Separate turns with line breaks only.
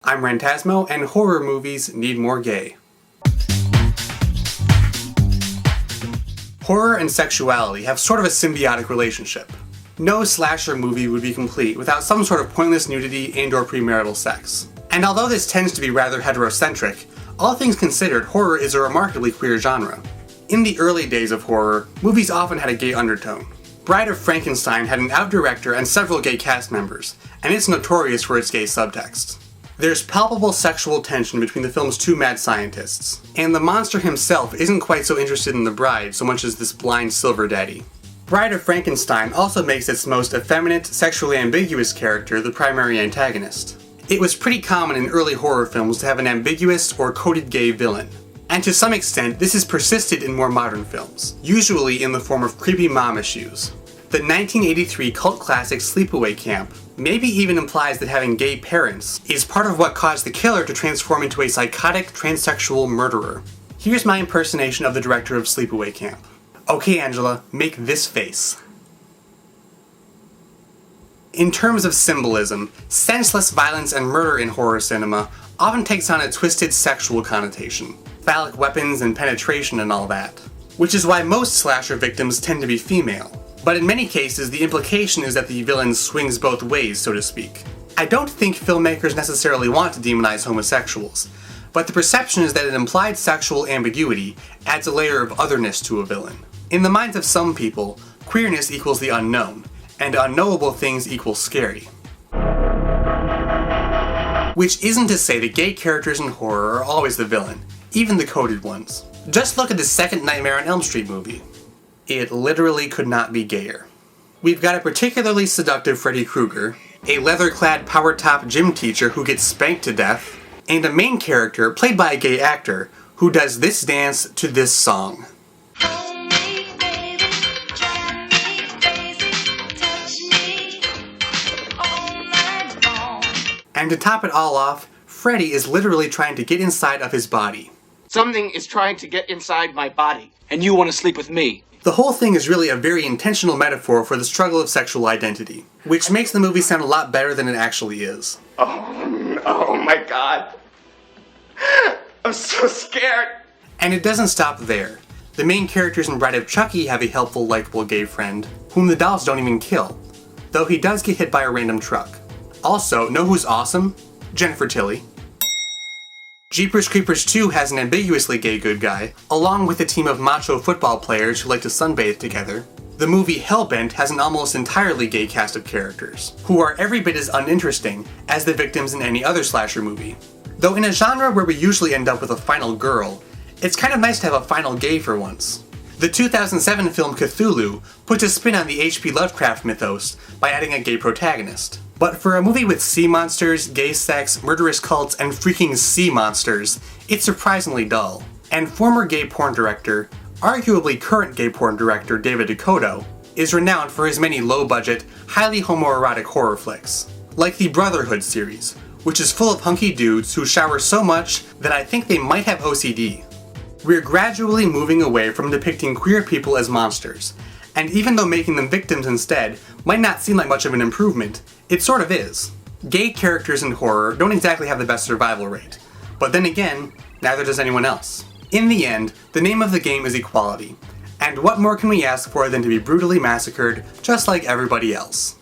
I'm Rantasmo, and horror movies need more gay. Horror and sexuality have sort of a symbiotic relationship. No slasher movie would be complete without some sort of pointless nudity and/or premarital sex. And although this tends to be rather heterocentric, all things considered, horror is a remarkably queer genre. In the early days of horror, movies often had a gay undertone. Bride of Frankenstein had an out director and several gay cast members, and it's notorious for its gay subtext. There's palpable sexual tension between the film's two mad scientists, and the monster himself isn't quite so interested in the bride so much as this blind silver daddy. Bride of Frankenstein also makes its most effeminate, sexually ambiguous character the primary antagonist. It was pretty common in early horror films to have an ambiguous or coded gay villain, and to some extent this has persisted in more modern films, usually in the form of creepy mom issues. The 1983 cult classic Sleepaway camp maybe even implies that having gay parents is part of what caused the killer to transform into a psychotic transsexual murderer. Here's my impersonation of the director of Sleepaway camp. Okay, Angela, make this face. In terms of symbolism, senseless violence and murder in horror cinema often takes on a twisted sexual connotation. Phallic weapons and penetration and all that. Which is why most slasher victims tend to be female. But in many cases, the implication is that the villain swings both ways, so to speak. I don't think filmmakers necessarily want to demonize homosexuals, but the perception is that an implied sexual ambiguity adds a layer of otherness to a villain. In the minds of some people, queerness equals the unknown, and unknowable things equal scary. Which isn't to say that gay characters in horror are always the villain, even the coded ones. Just look at the second Nightmare on Elm Street movie. It literally could not be gayer. We've got a particularly seductive Freddy Krueger, a leather-clad power-top gym teacher who gets spanked to death, and a main character played by a gay actor who does this dance to this song. And to top it all off, Freddy is literally trying to get inside of his body.
Something is trying to get inside my body, and you want to sleep with me.
The whole thing is really a very intentional metaphor for the struggle of sexual identity, which makes the movie sound a lot better than it actually is.
Oh my god. I'm so scared.
And it doesn't stop there. The main characters in Bride of Chucky have a helpful, likable gay friend, whom the dolls don't even kill, though he does get hit by a random truck. Also, know who's awesome? Jennifer Tilly. Jeepers Creepers 2 has an ambiguously gay good guy, along with a team of macho football players who like to sunbathe together. The movie Hellbent has an almost entirely gay cast of characters, who are every bit as uninteresting as the victims in any other slasher movie. Though in a genre where we usually end up with a final girl, it's kind of nice to have a final gay for once. The 2007 film Cthulhu puts a spin on the H.P. Lovecraft mythos by adding a gay protagonist. But for a movie with sea monsters, gay sex, murderous cults, and freaking sea monsters, it's surprisingly dull. And former gay porn director, arguably current gay porn director David DeCoteau, is renowned for his many low-budget, highly homoerotic horror flicks, like the Brotherhood series, which is full of hunky dudes who shower so much that I think they might have OCD. We're gradually moving away from depicting queer people as monsters, and even though making them victims instead might not seem like much of an improvement, it sort of is. Gay characters in horror don't exactly have the best survival rate, but then again, neither does anyone else. In the end, the name of the game is equality, and what more can we ask for than to be brutally massacred just like everybody else?